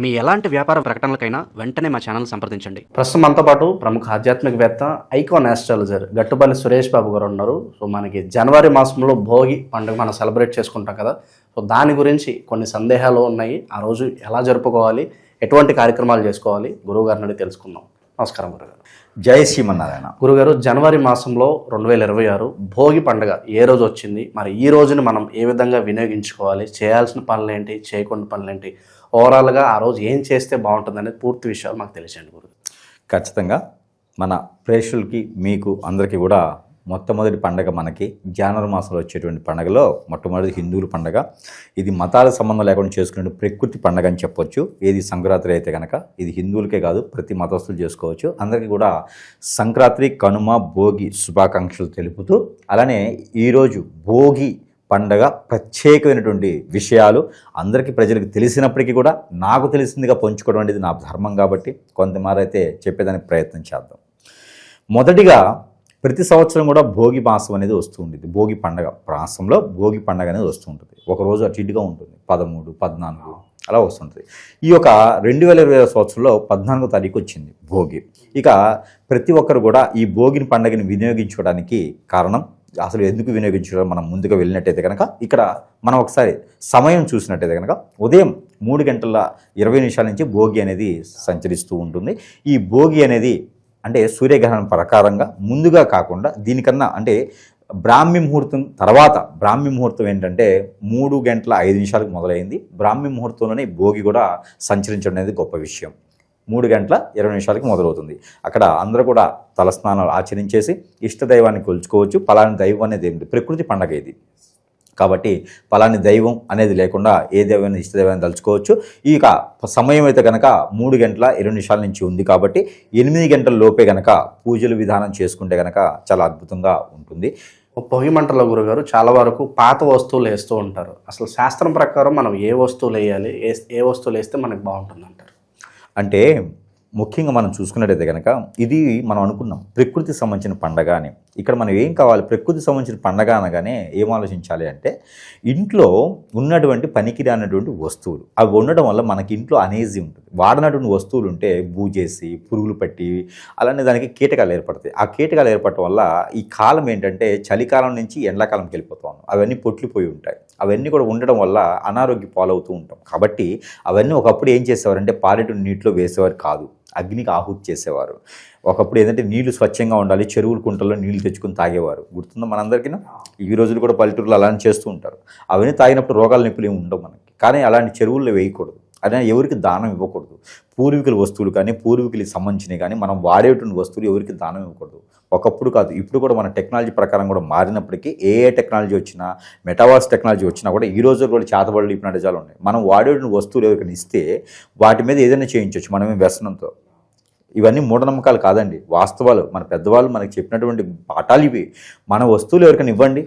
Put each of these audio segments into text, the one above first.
మీ ఎలాంటి వ్యాపార ప్రకటనలకైనా వెంటనే మా ఛానల్ సంప్రదించండి. ప్రస్తుతం మనతో పాటు ప్రముఖ ఆధ్యాత్మికవేత్త ఐకాన్ ఆస్ట్రాలజర్ గట్టుపల్లి సురేష్ బాబు గారు ఉన్నారు. సో మనకి జనవరి మాసంలో భోగి పండుగ మనం సెలబ్రేట్ చేసుకుంటాం కదా. సో దాని గురించి కొన్ని సందేహాలు ఉన్నాయి. ఆ రోజు ఎలా జరుపుకోవాలి, ఎటువంటి కార్యక్రమాలు చేసుకోవాలి, గురువు గారిని అడిగి తెలుసుకుందాం. నమస్కారం గురుగారు. జై శ్రీమన్నారాయణ. గురుగారు, జనవరి మాసంలో 2026 భోగి పండుగ ఏ రోజు వచ్చింది, మరి ఈ రోజుని మనం ఏ విధంగా వినియోగించుకోవాలి, చేయాల్సిన పనులు ఏంటి, చేయకుండా పనులు ఏంటి, ఓవరాల్గా ఆ రోజు ఏం చేస్తే బాగుంటుంది అనేది పూర్తి విషయాలు మాకు తెలియజేయండి గురుగారు. ఖచ్చితంగా మన ప్రేక్షకులకి మీకు అందరికీ కూడా మొట్టమొదటి పండగ మనకి జనవరి మాసంలో వచ్చేటువంటి పండగలో మొట్టమొదటి హిందువుల పండగ. ఇది మతాల సంబంధం లేకుండా చేసుకునే ప్రకృతి పండగ అని చెప్పొచ్చు. ఏది సంక్రాంతి అయితే కనుక ఇది హిందువులకే కాదు ప్రతి మతస్థులు చేసుకోవచ్చు. అందరికీ కూడా సంక్రాంతి, కనుమ, భోగి శుభాకాంక్షలు తెలుపుతూ, అలానే ఈరోజు భోగి పండగ ప్రత్యేకమైనటువంటి విషయాలు అందరికీ ప్రజలకు తెలిసినప్పటికీ కూడా నాకు తెలిసిందిగా పంచుకోవడం అనేది నా ధర్మం కాబట్టి కొంతమేర అయితే చెప్పేదానికి ప్రయత్నం చేద్దాం. మొదటిగా ప్రతి సంవత్సరం కూడా భోగి మాసం అనేది వస్తూ ఉంటుంది. భోగి పండగ మాసంలో భోగి పండగ అనేది వస్తూ ఉంటుంది. ఒకరోజు అటు ఇటుగా ఉంటుంది, 13, 14 అలా వస్తుంటుంది. ఈ యొక్క 2020 సంవత్సరంలో 14వ తారీఖు వచ్చింది భోగి. ఇక ప్రతి ఒక్కరు కూడా ఈ భోగిని పండగని వినియోగించుకోవడానికి కారణం, అసలు ఎందుకు వినియోగించడం మనం ముందుగా వెళ్ళినట్టయితే కనుక ఇక్కడ మనం ఒకసారి సమయం చూసినట్టయితే కనుక ఉదయం 3:20 నుంచి భోగి అనేది సంచరిస్తూ ఉంటుంది. ఈ భోగి అనేది అంటే సూర్యగ్రహణం ప్రకారంగా ముందుగా కాకుండా దీనికన్నా అంటే బ్రాహ్మీ ముహూర్తం తర్వాత, బ్రాహ్మీ ముహూర్తం ఏంటంటే 3:05 మొదలైంది. బ్రాహ్మీ ముహూర్తంలోనే భోగి కూడా సంచరించడం అనేది గొప్ప విషయం. 3:20 మొదలవుతుంది. అక్కడ అందరూ కూడా తలస్నానాలు ఆచరించేసి ఇష్టదైవాన్ని కొలుచుకోవచ్చు. పలాని దైవం అనేది ఏమిటి, ప్రకృతి పండగ ఇది కాబట్టి పలాని దైవం అనేది లేకుండా ఏ దైవాన్ని ఇష్టదైవాన్ని తలుచుకోవచ్చు. ఇక సమయం అయితే కనుక 3:20 నుంచి ఉంది కాబట్టి 8 గంటల లోపే కనుక పూజలు విధానం చేసుకుంటే కనుక చాలా అద్భుతంగా ఉంటుంది. భోగి మంటలో గురుగారు చాలా వరకు పాత వస్తువులు వేస్తూ ఉంటారు. అసలు శాస్త్రం ప్రకారం మనం ఏ వస్తువులు వేయాలి, ఏ వస్తువులు వేస్తే మనకు బాగుంటుంది అంటారు? అంటే ముఖ్యంగా మనం చూసుకున్నట్టయితే కనుక ఇది మనం అనుకున్నాం ప్రకృతికి సంబంధించిన పండగ అని. ఇక్కడ మనం ఏం కావాలి, ప్రకృతికి సంబంధించిన పండగ అనగానే ఏం ఆలోచించాలి అంటే ఇంట్లో ఉన్నటువంటి పనికిరానటువంటి వస్తువులు అవి ఉండడం వల్ల మనకి ఇంట్లో అనేజీ ఉంటుంది. వాడినటువంటి వస్తువులు ఉంటే బూజేసి పురుగులు పట్టి అలానే దానికి కీటకాలు ఏర్పడతాయి. ఆ కీటకాలు ఏర్పడటం వల్ల ఈ కాలం ఏంటంటే చలికాలం నుంచి ఎండాకాలంకి వెళ్ళిపోతాం. అవన్నీ పొట్లిపోయి ఉంటాయి. అవన్నీ కూడా ఉండడం వల్ల అనారోగ్య పాలవుతూ ఉంటాం. కాబట్టి అవన్నీ ఒకప్పుడు ఏం చేసేవారంటే పారేటువంటి నీటిలో వేసేవారు కాదు, అగ్నికి ఆహుతి చేసేవారు. ఒకప్పుడు ఏంటంటే నీళ్లు స్వచ్ఛంగా ఉండాలి, చెరువుల కుంటల్లో నీళ్లు తెచ్చుకుని తాగేవారు. గుర్తుందా మనందరికీ? ఈ రోజులు కూడా పల్లెటూరులో అలానే చేస్తూ ఉంటారు. అవన్నీ తాగినప్పుడు రోగాల నొప్పులు ఏమి ఉండవు మనకి. కానీ అలాంటి చెరువుల్లో వేయకూడదు, అదే ఎవరికి దానం ఇవ్వకూడదు. పూర్వీకుల వస్తువులు కానీ పూర్వీకులకి సంబంధించినవి కానీ మనం వాడేటువంటి వస్తువులు ఎవరికి దానం ఇవ్వకూడదు. ఒకప్పుడు కాదు, ఇప్పుడు కూడా మన టెక్నాలజీ ప్రకారం కూడా మారినప్పటికీ ఏ టెక్నాలజీ వచ్చినా, మెటావర్స్ టెక్నాలజీ వచ్చినా కూడా ఈ రోజు కూడా చేతబడులు ఇప్పుడు నిజాలు ఉన్నాయి. మనం వాడేటువంటి వస్తువులు ఎవరికైనా ఇస్తే వాటి మీద ఏదైనా చేయించవచ్చు మనమే వ్యసనంతో. ఇవన్నీ మూఢనమ్మకాలు కాదండి, వాస్తవాలు. మన పెద్దవాళ్ళు మనకి చెప్పినటువంటి పాఠాలు ఇవి. మన వస్తువులు ఎవరికైనా ఇవ్వండి,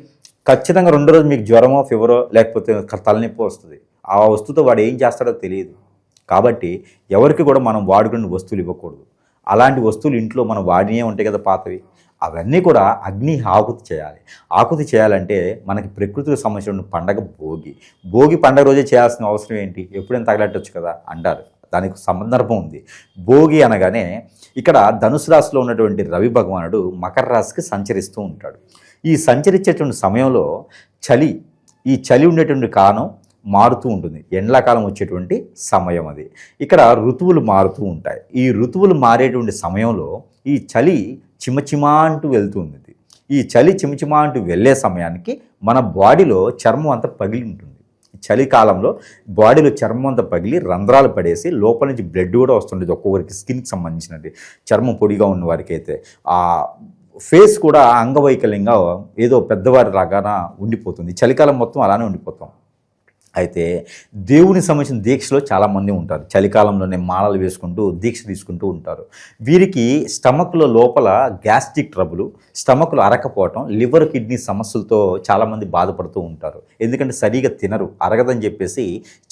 ఖచ్చితంగా 2 రోజు మీకు జ్వరమో ఫీవరో లేకపోతే తలనొప్పి వస్తుంది. ఆ వస్తువుతో వాడు ఏం చేస్తాడో తెలియదు. కాబట్టి ఎవరికి కూడా మనం వాడుకునే వస్తువులు ఇవ్వకూడదు. అలాంటి వస్తువులు ఇంట్లో మనం వాడినే ఉంటాయి కదా పాతవి, అవన్నీ కూడా అగ్ని ఆహుతి చేయాలి. ఆహుతి చేయాలంటే మనకి ప్రకృతికి సంబంధించిన పండగ భోగి. భోగి పండగ రోజే చేయాల్సిన అవసరం ఏంటి, ఎప్పుడైనా తగలట్టవచ్చు కదా అంటారు. దానికి సందర్భం ఉంది. భోగి అనగానే ఇక్కడ ధనుసు రాశిలో ఉన్నటువంటి రవి భగవానుడు మకర రాశికి సంచరిస్తూ ఉంటాడు. ఈ సంచరించేటువంటి సమయంలో ఈ చలి ఉండేటువంటి కాలం మారుతూ ఉంటుంది. ఎండాకాలం వచ్చేటువంటి సమయం అది. ఇక్కడ ఋతువులు మారుతూ ఉంటాయి. ఈ ఋతువులు మారేటువంటి సమయంలో ఈ చలి చిమచిమా అంటూ వెళ్తుంది. ఈ చలి చిమచిమా అంటూ వెళ్ళే సమయానికి మన బాడీలో చర్మం అంతా పగిలి ఉంటుంది. చలికాలంలో బాడీలో చర్మం అంతా పగిలి రంధ్రాలు పడేసి లోపల నుంచి బ్లడ్ కూడా వస్తుండేది. ఒక్కొక్కరికి స్కిన్కి సంబంధించినది, చర్మం పొడిగా ఉన్న వారికి అయితే ఆ ఫేస్ కూడా అంగవైకల్యంగా ఏదో పెద్దవారి లాగాన ఉండిపోతుంది. చలికాలం మొత్తం అలానే ఉండిపోతాం. అయితే దేవుని సంబంధించిన దీక్షలో చాలామంది ఉంటారు. చలికాలంలోనే మాలలు వేసుకుంటూ దీక్ష తీసుకుంటూ ఉంటారు. వీరికి స్టమక్లో లోపల గ్యాస్ట్రిక్ ట్రబుల్, స్టమక్లో అరకపోవటం, లివర్ కిడ్నీ సమస్యలతో చాలామంది బాధపడుతూ ఉంటారు. ఎందుకంటే సరిగా తినరు, అరగదని చెప్పేసి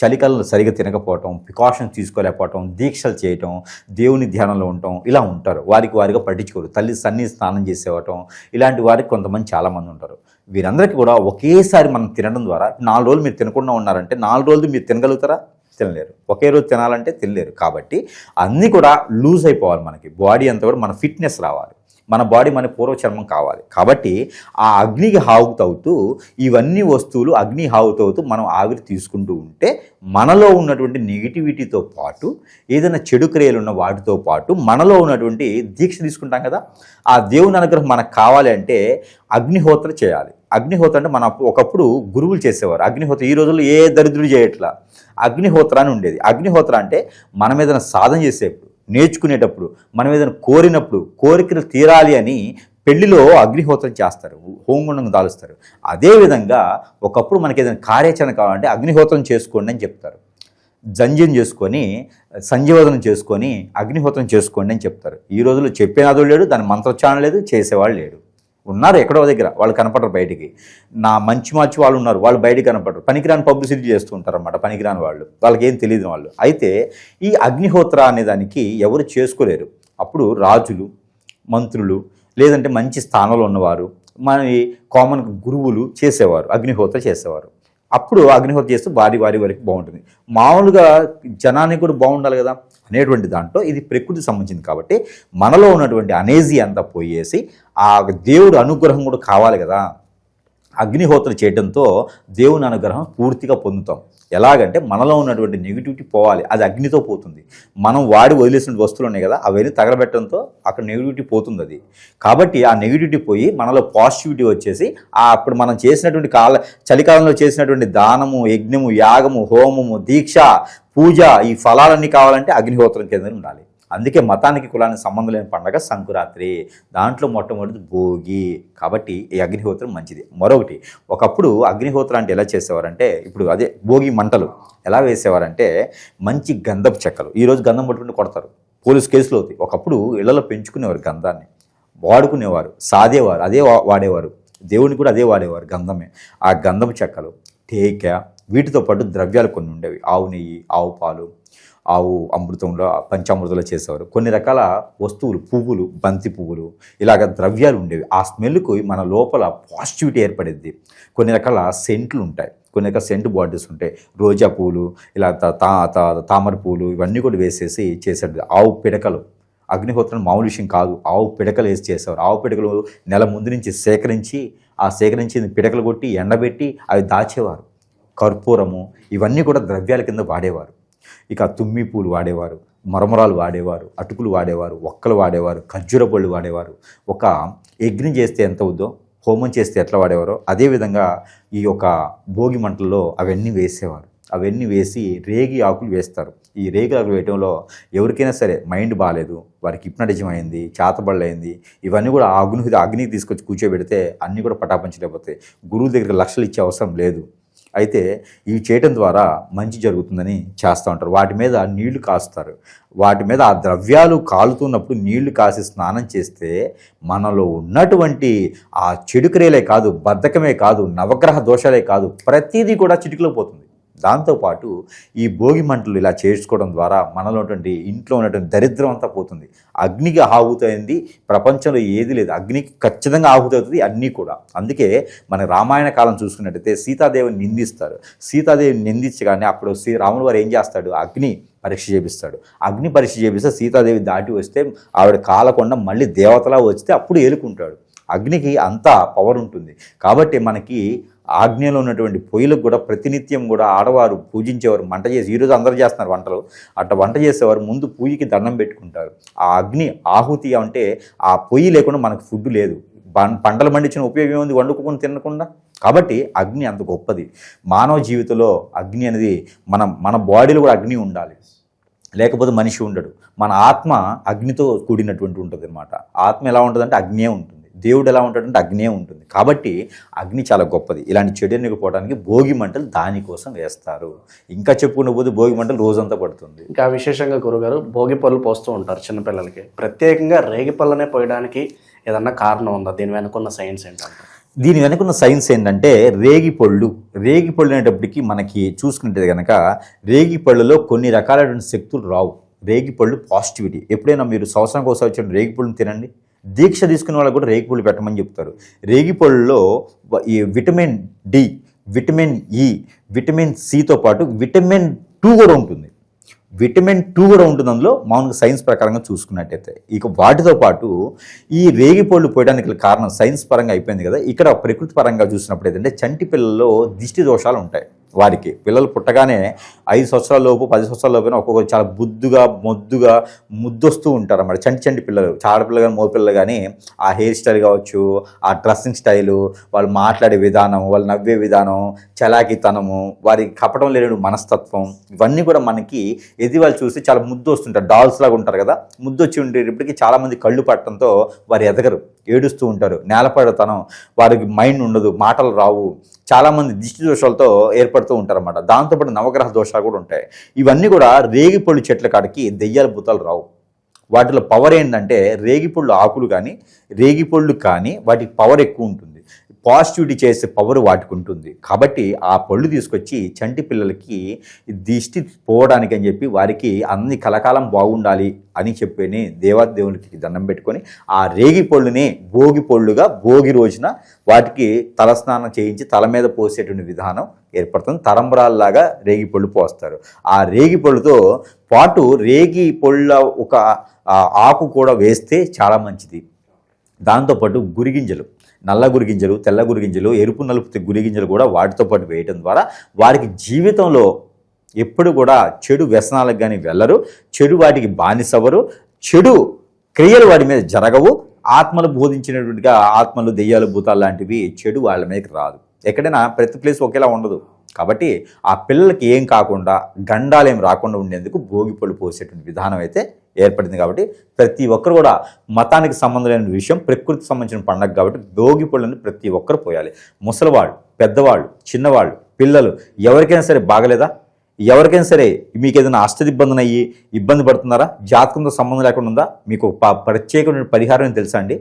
చలికాలంలో సరిగా తినకపోవటం, ప్రికాషన్స్ తీసుకోలేకపోవటం, దీక్షలు చేయటం, దేవుని ధ్యానంలో ఉండటం ఇలా ఉంటారు. వారిగా పట్టించుకోరు. తల్లి సన్నీ స్నానం చేసేవటం ఇలాంటి వారికి కొంతమంది చాలామంది ఉంటారు. వీరందరికీ కూడా ఒకేసారి మనం తినడం ద్వారా 4 రోజులు మీరు తినకుండా ఉన్నారంటే 4 రోజులు మీరు తినగలుగుతారా? తినలేరు. ఒకే రోజు తినాలంటే తినలేరు. కాబట్టి అన్నీ కూడా లూజ్ అయిపోవాలి, మనకి బాడీ అంతా కూడా మన ఫిట్నెస్ రావాలి, మన బాడీ మన పూర్వచర్మం కావాలి. కాబట్టి ఆ అగ్నికి హావుతవుతూ ఇవన్నీ వస్తువులు అగ్ని హావుతవుతూ మనం ఆవిరి తీసుకుంటూ ఉంటే మనలో ఉన్నటువంటి నెగిటివిటీతో పాటు ఏదైనా చెడు క్రియలు ఉన్న వాటితో పాటు మనలో ఉన్నటువంటి దీక్ష తీసుకుంటాం కదా, ఆ దేవుని అనుగ్రహం మనకు కావాలి అంటే అగ్నిహోత్ర చేయాలి. అగ్నిహోత్ర అంటే మన ఒకప్పుడు గురువులు చేసేవారు అగ్నిహోత్ర. ఈ రోజుల్లో ఏ దరిద్రుడు చేయట్లా. అగ్నిహోత్ర అని ఉండేది. అగ్నిహోత్ర అంటే మనం ఏదైనా సాధన చేసేప్పుడు, నేర్చుకునేటప్పుడు, మనం ఏదైనా కోరినప్పుడు, కోరికలు తీరాలి అని పెళ్లిలో అగ్నిహోత్రం చేస్తారు, హోమగుండం దాలుస్తారు. అదేవిధంగా ఒకప్పుడు మనకి ఏదైనా కార్యాచరణ కావాలంటే అగ్నిహోత్రం చేసుకోండి అని చెప్తారు. జంజం చేసుకొని, సంజీవదనం చేసుకొని అగ్నిహోత్రం చేసుకోండి అని చెప్తారు. ఈ రోజుల్లో చెప్పేనాదు లేడు, దాని మంత్రోచ్చారణ లేదు, చేసేవాళ్ళు లేడు. ఉన్నారు ఎక్కడో దగ్గర, వాళ్ళు కనపడరు బయటికి. నా మంచి వాళ్ళు ఉన్నారు, వాళ్ళు బయటికి కనపడరు. పనికిరాని పబ్లిసిటీ చేస్తూ ఉంటారు అన్నమాట, పనికిరాని వాళ్ళు, వాళ్ళకి ఏం తెలియదు వాళ్ళు. అయితే ఈ అగ్నిహోత్ర అనే దానికి ఎవరు చేసుకోలేరు. అప్పుడు రాజులు, మంత్రులు, లేదంటే మంచి స్థానంలో ఉన్నవారు, మన కామన్ గురువులు చేసేవారు, అగ్నిహోత్ర చేసేవారు. అప్పుడు అగ్నిహోత్ర చేస్తూ వారి వరకు బాగుంటుంది. మామూలుగా జనానికి కూడా బాగుండాలి కదా అనేటువంటి దాంట్లో ఇది ప్రకృతికి సంబంధించింది. కాబట్టి మనలో ఉన్నటువంటి అనేజీ అంతా పోయేసి ఆ దేవుడు అనుగ్రహం కూడా కావాలి కదా. అగ్నిహోత్రం చేయడంతో దేవుని అనుగ్రహం పూర్తిగా పొందుతాం. ఎలాగంటే మనలో ఉన్నటువంటి నెగిటివిటీ పోవాలి, అది అగ్నితో పోతుంది. మనం వాడి వదిలేసిన వస్తువులు ఉన్నాయి కదా, అవన్నీ తగలబెట్టడంతో అక్కడ నెగిటివిటీ పోతుంది అది. కాబట్టి ఆ నెగిటివిటీ పోయి మనలో పాజిటివిటీ వచ్చేసి అప్పుడు మనం చేసినటువంటి చలికాలంలో చేసినటువంటి దానము, యజ్ఞము, యాగము, హోమము, దీక్ష, పూజ, ఈ ఫలాలన్నీ కావాలంటే అగ్నిహోత్రం కింద ఉండాలి. అందుకే మతానికి కులానికి సంబంధం లేని పండగ సంకురాత్రి. దాంట్లో మొట్టమొదటి భోగి. కాబట్టి ఈ అగ్నిహోత్రం మంచిది. మరొకటి, ఒకప్పుడు అగ్నిహోత్రం అంటే ఎలా చేసేవారంటే, ఇప్పుడు అదే భోగి మంటలు ఎలా వేసేవారంటే మంచి గంధపు చెక్కలు. ఈరోజు గంధం పట్టుకుంటూ కొడతారు, పోలీస్ కేసులు అవుతాయి. ఒకప్పుడు ఇళ్లలో పెంచుకునేవారు, గంధాన్ని వాడుకునేవారు, సాదేవారు, అదే వాడేవారు. దేవుని కూడా అదే వాడేవారు, గంధమే. ఆ గంధపు చెక్కలు, టేక, వీటితో పాటు ద్రవ్యాలు కొన్ని ఉండేవి. ఆవు నెయ్యి, ఆవు పాలు, ఆవు అమృతంలో, పంచామృతంలో చేసేవారు. కొన్ని రకాల వస్తువులు, పువ్వులు, బంతి పువ్వులు, ఇలాగ ద్రవ్యాలు ఉండేవి. ఆ స్మెల్కు మన లోపల పాజిటివిటీ ఏర్పడింది. కొన్ని రకాల సెంట్లు ఉంటాయి, కొన్ని రకాల సెంట్ బాటిల్స్ ఉంటాయి. రోజా పూలు, ఇలా తామర పూలు, ఇవన్నీ కూడా వేసేసి చేసేది. ఆవు పిడకలు, అగ్నిహోత్రం మామూలు విషయం కాదు. ఆవు పిడకలు వేసి చేసేవారు. ఆవు పిడకలు నెల ముందు నుంచి సేకరించి పిడకలు కొట్టి ఎండబెట్టి అవి దాచేవారు. కర్పూరము, ఇవన్నీ కూడా ద్రవ్యాల కింద వాడేవారు. ఇక తుమ్మి పూలు వాడేవారు, మరమరాలు వాడేవారు, అటుకులు వాడేవారు, ఒక్కలు వాడేవారు, ఖర్జూర పళ్ళు వాడేవారు. ఒక యజ్ఞం చేస్తే ఎంత అవుద్దో, హోమం చేస్తే ఎట్లా వాడేవారో అదేవిధంగా ఈ యొక్క భోగి మంటల్లో అవన్నీ వేసేవారు. అవన్నీ వేసి రేగి ఆకులు వేస్తారు. ఈ రేగి ఆకులు వేయడంలో ఎవరికైనా సరే మైండ్ బాగాలేదు, వారికి హిప్నటిజం అయింది, చేతబడులైంది, ఇవన్నీ కూడా అగ్నికి తీసుకొచ్చి కూర్చోబెడితే అన్నీ కూడా పటాపంచలేకపోతాయి. గురువు దగ్గర లక్షలు ఇచ్చే అవసరం లేదు. అయితే ఇవి చేయడం ద్వారా మంచి జరుగుతుందని చేస్తూ ఉంటారు. వాటి మీద నీళ్లు కాస్తారు. వాటి మీద ఆ ద్రవ్యాలు కాలుతున్నప్పుడు నీళ్లు కాసి స్నానం చేస్తే మనలో ఉన్నటువంటి ఆ చెడు క్రియలే కాదు, బద్ధకమే కాదు, నవగ్రహ దోషాలే కాదు, ప్రతిదీ కూడా చిటికలో పోతుంది. దాంతోపాటు ఈ భోగి మంటలు ఇలా చేసుకోవడం ద్వారా మనలో ఉన్నటువంటి ఇంట్లో ఉన్నటువంటి దరిద్రం అంతా పోతుంది. అగ్నికి ఆహుతైంది ప్రపంచంలో ఏది లేదు, అగ్నికి ఖచ్చితంగా ఆహుతవుతుంది అన్నీ కూడా. అందుకే మన రామాయణ కాలం చూసుకున్నట్టయితే సీతాదేవిని నిందిస్తారు. సీతాదేవిని నిందించగానే అప్పుడు రాముల వారు ఏం చేస్తాడు, అగ్ని పరీక్ష చేపిస్తాడు. అగ్ని పరీక్ష చేపిస్తే సీతాదేవి దాటి వస్తే ఆవిడ కాలకుండా మళ్ళీ దేవతలా వస్తే అప్పుడు ఏలుకుంటాడు. అగ్నికి అంత పవర్ ఉంటుంది. కాబట్టి మనకి ఆజ్ఞలో ఉన్నటువంటి పొయ్యిలకు కూడా ప్రతినిత్యం కూడా ఆడవారు పూజించేవారు, వంట చేసి, ఈరోజు అందరూ చేస్తున్నారు వంటలు, అట్లా వంట చేసేవారు ముందు పూజకి దండం పెట్టుకుంటారు. ఆ అగ్ని ఆహుతి అంటే ఆ పొయ్యి లేకుండా మనకు ఫుడ్ లేదు. పంటలు పండించిన ఉపయోగం ఉంది వండుకొని తినకుండా. కాబట్టి అగ్ని అంత గొప్పది. మానవ జీవితంలో అగ్ని అనేది మన బాడీలో కూడా అగ్ని ఉండాలి, లేకపోతే మనిషి ఉండడు. మన ఆత్మ అగ్నితో కూడినటువంటి ఉంటుంది అనమాట. ఆత్మ ఎలా ఉంటుందంటే అగ్నే ఉంటుంది, దేవుడు ఎలా ఉంటాడంటే అగ్నే ఉంటుంది. కాబట్టి అగ్ని చాలా గొప్పది. ఇలాంటి చెడుని పోవడానికి భోగి మంటలు దానికోసం వేస్తారు. ఇంకా చెప్పుకున్న పోతే భోగి మంటలు రోజంతా పడుతుంది. ఇంకా విశేషంగా గురుగారు భోగి పళ్ళు పోస్తూ ఉంటారు చిన్నపిల్లలకి. ప్రత్యేకంగా రేగి పళ్ళనే పోయడానికి ఏదన్నా కారణం ఉందా? దీని వెనుకున్న సైన్స్ ఏంటంటే, దీని వెనుకున్న సైన్స్ ఏంటంటే రేగి పళ్ళు అనేటప్పటికీ మనకి చూసుకుంటే కనుక రేగి పళ్ళులో కొన్ని రకాలైన శక్తులు రావు. రేగి పళ్ళు పాజిటివిటీ. ఎప్పుడైనా మీరు సంవత్సరానికి ఒకసారి వచ్చిన రేగి పళ్ళుని తినండి. దీక్ష తీసుకునే వాళ్ళకి కూడా రేగిపళ్ళు పెట్టమని చెప్తారు. రేగిపళ్ళులో ఈ vitamin D vitamin E, vitamin సితో పాటు విటమిన్ 2 కూడా ఉంటుంది. విటమిన్ 2 కూడా ఉంటుంది అందులో, మామూలుగా సైన్స్ ప్రకారంగా చూసుకున్నట్టయితే. ఇక వాటితో పాటు ఈ రేగిపళ్ళు పోయడానికి కారణం సైన్స్ పరంగా అయిపోయింది కదా, ఇక్కడ ప్రకృతి పరంగా చూసినప్పుడు ఏంటంటే చంటి పిల్లల్లో దిష్టి దోషాలు ఉంటాయి. వారికి పిల్లలు పుట్టగానే 5 సంవత్సరాల లోపు 10 సంవత్సరాల లోపు ఒక్కొక్కరు చాలా బుద్దుగా మొద్దుగా ముద్దొస్తూ ఉంటారు అన్నమాట. చంటి పిల్లలు, ఆడపిల్లలు కానీ మగపిల్లలు కానీ ఆ హెయిర్ స్టైల్ కావచ్చు, ఆ డ్రెస్సింగ్ స్టైలు, వాళ్ళు మాట్లాడే విధానం, వాళ్ళు నవ్వే విధానం, చలాకీతనము, వారికి కపటం లేని మనస్తత్వం, ఇవన్నీ కూడా మనకి వాళ్ళు చూసి చాలా ముద్దు వస్తుంటారు. డాల్స్ లాగా ఉంటారు కదా, ముద్దు వచ్చి ఉండేటప్పటికీ చాలామంది కళ్ళు పట్టడంతో వారు ఎదగరు, ఏడుస్తూ ఉంటారు. నేలపడతనం, వారికి మైండ్ ఉండదు, మాటలు రావు. చాలామంది దిష్టి దోషాలతో ఏర్పడుతూ ఉంటారన్నమాట. దాంతోపాటు నవగ్రహ దోషాలు కూడా ఉంటాయి. ఇవన్నీ కూడా రేగిపళ్ళు చెట్ల కాడికి దెయ్యాల భూతాలు రావు. వాటిలో పవర్ ఏంటంటే రేగిపళ్ళు ఆకులు కానీ రేగిపళ్ళు కానీ వాటికి పవర్ ఎక్కువ ఉంటుంది, పాజిటివిటీ చేసే పవర్ వాటికి ఉంటుంది. కాబట్టి ఆ పళ్ళు తీసుకొచ్చి చంటి పిల్లలకి దిష్టి పోవడానికి అని చెప్పి వారికి అన్ని కలకాలం బాగుండాలి అని చెప్పని దేవాదేవునికి దండం పెట్టుకొని ఆ రేగి పళ్ళుని భోగి పళ్ళుగా భోగి రోజున వాటికి తలస్నానం చేయించి తల మీద పోసేటువంటి విధానం ఏర్పడుతుంది. తరంబరాల్లాగా రేగి పళ్ళు పోస్తారు. ఆ రేగి పళ్ళుతో పాటు రేగి పళ్ళ ఒక ఆకు కూడా వేస్తే చాలా మంచిది. దాంతోపాటు గురిగింజలు, నల్ల గురిగింజలు, తెల్ల గురిగింజలు, ఎరుపు నలుపు గురిగింజలు కూడా వాటితో పాటు వేయటం ద్వారా వారికి జీవితంలో ఎప్పుడు కూడా చెడు వ్యసనాలకు కానీ వెళ్ళరు, చెడు వాటికి బానిసవరు, చెడు క్రియలు వాటి మీద జరగవు. ఆత్మలు బోధించినటువంటిగా ఆత్మలు, దెయ్యాలు, భూతాలు లాంటివి చెడు వాళ్ళ మీదకి రాదు. ఎక్కడైనా ప్రతి ప్లేస్ ఒకేలా ఉండదు. కాబట్టి ఆ పిల్లలకి ఏం కాకుండా గండాలు ఏం రాకుండా ఉండేందుకు భోగిపళ్ళు పోసేటువంటి విధానం అయితే ఏర్పడింది. కాబట్టి ప్రతి ఒక్కరు కూడా మతానికి సంబంధం లేని విషయం, ప్రకృతికి సంబంధించిన పండుగ కాబట్టి భోగిపళ్ళని ప్రతి ఒక్కరు పోయాలి. ముసలివాళ్ళు, పెద్దవాళ్ళు, చిన్నవాళ్ళు, పిల్లలు, ఎవరికైనా సరే బాగలేదా, ఎవరికైనా సరే మీకు ఏదైనా అష్టదిబ్బంది అయ్యి ఇబ్బంది పడుతున్నారా, జాతకంతో సంబంధం లేకుండా ఉందా, మీకు ప్రత్యేకమైన పరిహారం తెలుసా అండి?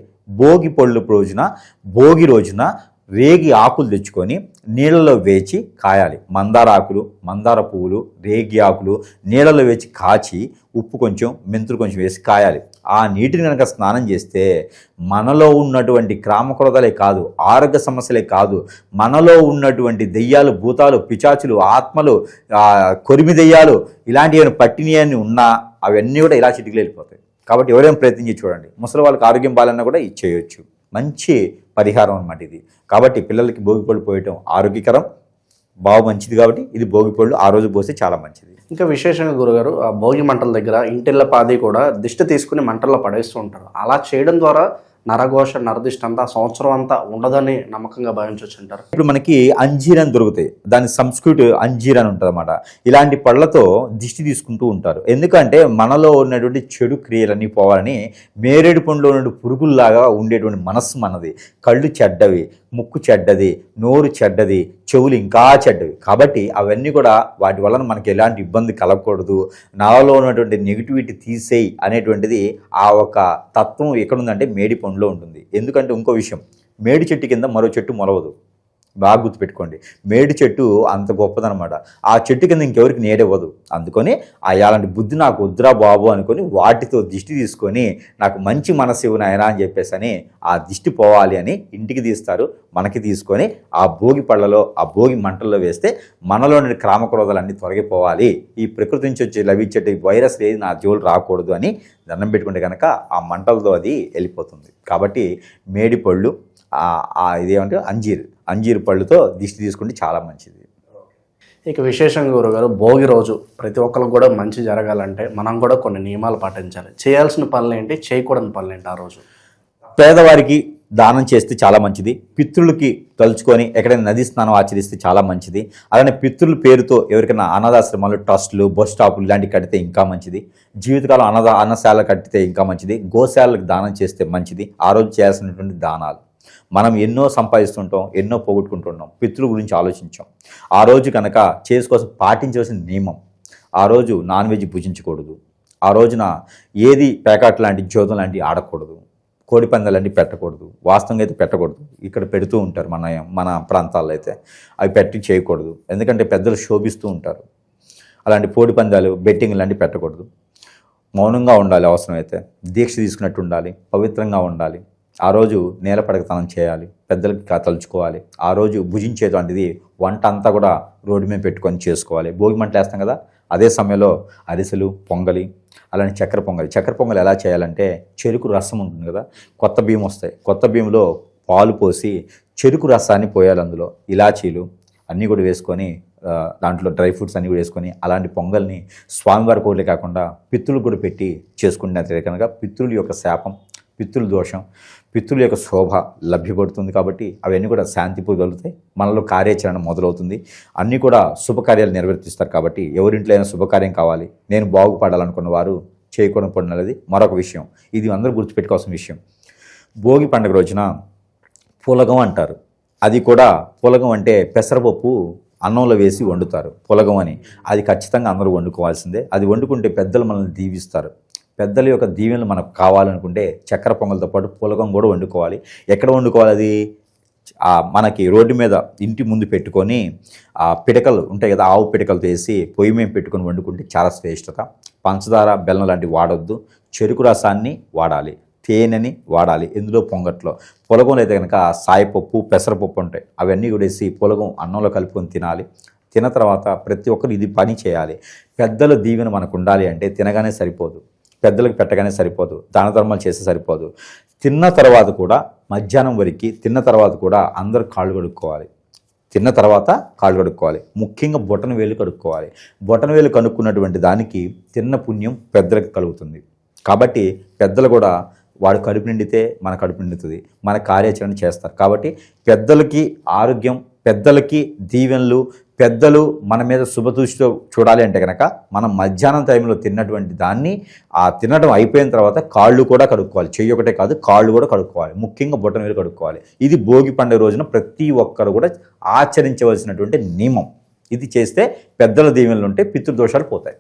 భోగి రోజున రేగి ఆకులు తెచ్చుకొని నీళ్ళలో వేచి కాయాలి. మందార ఆకులు, మందార పువ్వులు, రేగి ఆకులు నీళ్ళలో వేచి కాచి ఉప్పు కొంచెం, మెంతులు కొంచెం వేసి కాయాలి. ఆ నీటిని కనుక స్నానం చేస్తే మనలో ఉన్నటువంటి క్రామక్రోధాలే కాదు, ఆరోగ్య సమస్యలే కాదు, మనలో ఉన్నటువంటి దెయ్యాలు, భూతాలు, పిచాచులు, ఆత్మలు, కొరిమి దెయ్యాలు ఇలాంటివి పట్టినవన్నీ ఉన్నా అవన్నీ కూడా ఇలా చిటికలు వెళ్ళిపోతాయి. కాబట్టి ఎవరైనా ప్రయత్నించి చూడండి. ముసలి వాళ్ళకి ఆరోగ్యం బాలన్నా కూడా ఇది చేయొచ్చు. మంచి పరిహారం అన్నమాట ఇది. కాబట్టి పిల్లలకి భోగిపళ్ళు పోయటం ఆరోగ్యకరం, బాగా మంచిది. కాబట్టి ఇది భోగిపళ్ళు ఆ రోజు పోస్తే చాలా మంచిది. ఇంకా విశేషంగా గురుగారు, ఆ భోగి మంటల దగ్గర ఇంటిళ్ళ పాది కూడా దిష్టి తీసుకుని మంటల్లో పడేస్తూ ఉంటారు. అలా చేయడం ద్వారా నరఘోష, నరదిష్టి అంతా సంవత్సరం అంతా ఉండదని నమ్మకంగా భావించవచ్చు అంటారు. ఇప్పుడు మనకి అంజీర్ అని దొరుకుతాయి, దాని సంస్కృతి అంజీర్ అని ఉంటుంది అన్నమాట. ఇలాంటి పళ్ళతో దిష్టి తీసుకుంటూ ఉంటారు. ఎందుకంటే మనలో ఉన్నటువంటి చెడు క్రియలన్నీ పోవాలని. మేరేడు పండులో ఉన్న పురుగుల్లాగా ఉండేటువంటి మనస్సు మనది. కళ్ళు చెడ్డవి, ముక్కు చెడ్డది, నోరు చెడ్డది, చెవులు ఇంకా చెడ్డవి. కాబట్టి అవన్నీ కూడా వాటి వలన మనకి ఎలాంటి ఇబ్బంది కలగకూడదు, నాలో ఉన్నటువంటి నెగిటివిటీ తీసేయి అనేటువంటిది ఆ ఒక తత్వం ఎక్కడుందంటే మేడి పండులో ఉంటుంది. ఎందుకంటే ఇంకో విషయం, మేడి చెట్టు కింద మరో చెట్టు మొలవదు. బాగా గుర్తుపెట్టుకోండి, మేడి చెట్టు అంత గొప్పదనమాట. ఆ చెట్టు కింద ఇంకెవరికి నీడవ్వదు. అందుకని అలాంటి బుద్ధి నాకు వద్దురా బాబు అనుకొని వాటితో దిష్టి తీసుకొని నాకు మంచి మనసు ఇవ్వు నాయనా అని చెప్పేసి అని ఆ దిష్టి పోవాలి అని ఇంటికి తీస్తారు. మనకి తీసుకొని ఆ భోగి పళ్ళలో, ఆ భోగి మంటల్లో వేస్తే మనలోని క్రామక్రోధాలన్నీ తొలగిపోవాలి, ఈ ప్రకృతి నుంచి వచ్చి లభించే వైరస్ ఏది నా జోలు రాకూడదు అని దండం పెట్టుకుంటే కనుక ఆ మంటలతో అది వెళ్ళిపోతుంది. కాబట్టి మేడి పళ్ళు, ఇదేమంటే అంజీరు పళ్ళుతో దిష్టి తీసుకుంటే చాలా మంచిది. ఇక విశేషంగా గురుగారు, భోగి రోజు ప్రతి ఒక్కరికి కూడా మంచి జరగాలంటే మనం కూడా కొన్ని నియమాలు పాటించాలి. చేయాల్సిన పనులు ఏంటి, చేయకూడని పనులు ఏంటి? ఆ రోజు పేదవారికి దానం చేస్తే చాలా మంచిది. పితృలకి తలుచుకొని ఎక్కడైనా నదీ స్నానం ఆచరిస్తే చాలా మంచిది. అలానే పితృల పేరుతో ఎవరికైనా అనాథాశ్రమాలు, ట్రస్టులు, బస్ స్టాపులు ఇలాంటివి కడితే ఇంకా మంచిది. జీవితకాలం అన్నశాల కట్టితే ఇంకా మంచిది. గోశాలకు దానం చేస్తే మంచిది. ఆ రోజు చేయాల్సినటువంటి దానాలు. మనం ఎన్నో సంపాదిస్తుంటాం, ఎన్నో పోగొట్టుకుంటుంటాం, పితృల గురించి ఆలోచించాం. ఆ రోజు కనుక చేసుకోసం పాటించవలసిన నియమం, ఆ రోజు నాన్ వెజ్ భుజించకూడదు. ఆ రోజున ఏది పేకాట్ లాంటి, జోదం లాంటివి ఆడకూడదు. కోడి పందాలన్నీ పెట్టకూడదు. వాస్తవంగా అయితే పెట్టకూడదు. ఇక్కడ పెడుతూ ఉంటారు మన ప్రాంతాల్లో అయితే. అవి పెట్టి చేయకూడదు. ఎందుకంటే పెద్దలు శోభిస్తూ ఉంటారు. అలాంటి కోడి పందాలు, బెట్టింగ్ లాంటివి పెట్టకూడదు. మౌనంగా ఉండాలి. అవసరమైతే దీక్ష తీసుకున్నట్టు ఉండాలి. పవిత్రంగా ఉండాలి. ఆ రోజు నేలపడకతనం చేయాలి, పెద్దలకి తలుచుకోవాలి. ఆ రోజు భుజించేటువంటిది వంట అంతా కూడా రోడ్డు మీద పెట్టుకొని చేసుకోవాలి. భోగి మంటలు వేస్తాం కదా, అదే సమయంలో అరిసెలు, పొంగలి, అలానే చక్కెర పొంగలి ఎలా చేయాలంటే చెరుకు రసం ఉంటుంది కదా, కొత్త బియ్యం వస్తాయి, కొత్త బియ్యంలో పాలు పోసి చెరుకు రసాన్ని పోయాలి, అందులో ఇలాచీలు అన్నీ కూడా వేసుకొని దాంట్లో డ్రై ఫ్రూట్స్ అన్నీ కూడా వేసుకొని అలాంటి పొంగల్ని స్వామివారి కోరిక కాకుండా పితృలు కూడా పెట్టి చేసుకుంటే కనుక పితృల యొక్క శాపం, పితృల దోషం, పితృల యొక్క శోభ లభ్యపడుతుంది. కాబట్టి అవన్నీ కూడా శాంతి పొందగలుగుతాయి, మనలో కార్యాచరణ మొదలవుతుంది, అన్నీ కూడా శుభకార్యాలు నిర్వర్తిస్తారు. కాబట్టి ఎవరింట్లో అయినా శుభకార్యం కావాలి, నేను బాగుపడాలనుకున్న వారు చేయకూడదు అనేది మరొక విషయం. ఇది అందరూ గుర్తుపెట్టుకోవాల్సిన విషయం. భోగి పండుగ రోజున పులగం అంటారు. అది కూడా పులగం అంటే పెసరపప్పు అన్నంలో వేసి వండుతారు పులగం అని. అది ఖచ్చితంగా అందరూ వండుకోవాల్సిందే. అది వండుకుంటే పెద్దలు మనల్ని దీవిస్తారు. పెద్దల యొక్క దీవెనలు మనకు కావాలనుకుంటే చక్కెర పొంగల్తో పాటు పులగం కూడా వండుకోవాలి. ఎక్కడ వండుకోవాలి? అది మనకి రోడ్డు మీద ఇంటి ముందు పెట్టుకొని ఆ పిడకలు ఉంటాయి కదా, ఆవు పిడకలతో వేసి పొయ్యి మీద పెట్టుకొని వండుకుంటే చాలా శ్రేష్టత. పంచదార, బెల్లం లాంటివి వాడొద్దు. చెరుకు రసాన్ని వాడాలి, తేనెని వాడాలి. ఇందులో పొంగట్లో పులగంలో అయితే కనుక సాయిపప్పు, పెసరపప్పు ఉంటాయి, అవన్నీ కూడా వేసి పులగం అన్నంలో కలుపుకొని తినాలి. తిన్న తర్వాత ప్రతి ఒక్కరు ఇది పని చేయాలి. పెద్దల దీవెన మనకు ఉండాలి అంటే తినగానే సరిపోదు, పెద్దలకు పెట్టగానే సరిపోదు, దాన ధర్మాలు చేస్తే సరిపోదు. తిన్న తర్వాత కూడా మధ్యాహ్నం వరకు తిన్న తర్వాత కూడా అందరూ కాళ్ళు కడుక్కోవాలి. తిన్న తర్వాత కాళ్ళు కడుక్కోవాలి. ముఖ్యంగా బొటన వేలు కడుక్కోవాలి. బొటన వేలు కనుక్కున్నటువంటి దానికి తిన్న పుణ్యం పెద్దలకు కలుగుతుంది. కాబట్టి పెద్దలు కూడా వాడు కడుపు నిండితే మన కడుపు నిండుతుంది, మన కార్యాచరణ చేస్తారు. కాబట్టి పెద్దలకి ఆరోగ్యం, పెద్దలకి దీవెనలు, పెద్దలు మన మీద శుభదృష్టితో చూడాలి అంటే కనుక మనం మధ్యాహ్నం టైంలో తిన్నటువంటి దాన్ని తినడం అయిపోయిన తర్వాత కాళ్ళు కూడా కడుక్కోవాలి. చెయ్యి ఒకటే కాదు, కాళ్ళు కూడా కడుక్కోవాలి. ముఖ్యంగా బొటన వేలు కడుక్కోవాలి. ఇది భోగి పండుగ రోజున ప్రతి ఒక్కరు కూడా ఆచరించవలసినటువంటి నియమం. ఇది చేస్తే పెద్దల దీవెనలు ఉంటే పితృదోషాలు పోతాయి.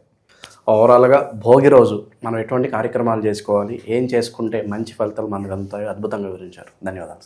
ఓవరాల్గా భోగి రోజు మనం ఎటువంటి కార్యక్రమాలు చేసుకోవాలి, ఏం చేసుకుంటే మంచి ఫలితాలు మనకు అందుతాయో అద్భుతంగా వివరించారు. ధన్యవాదాలు.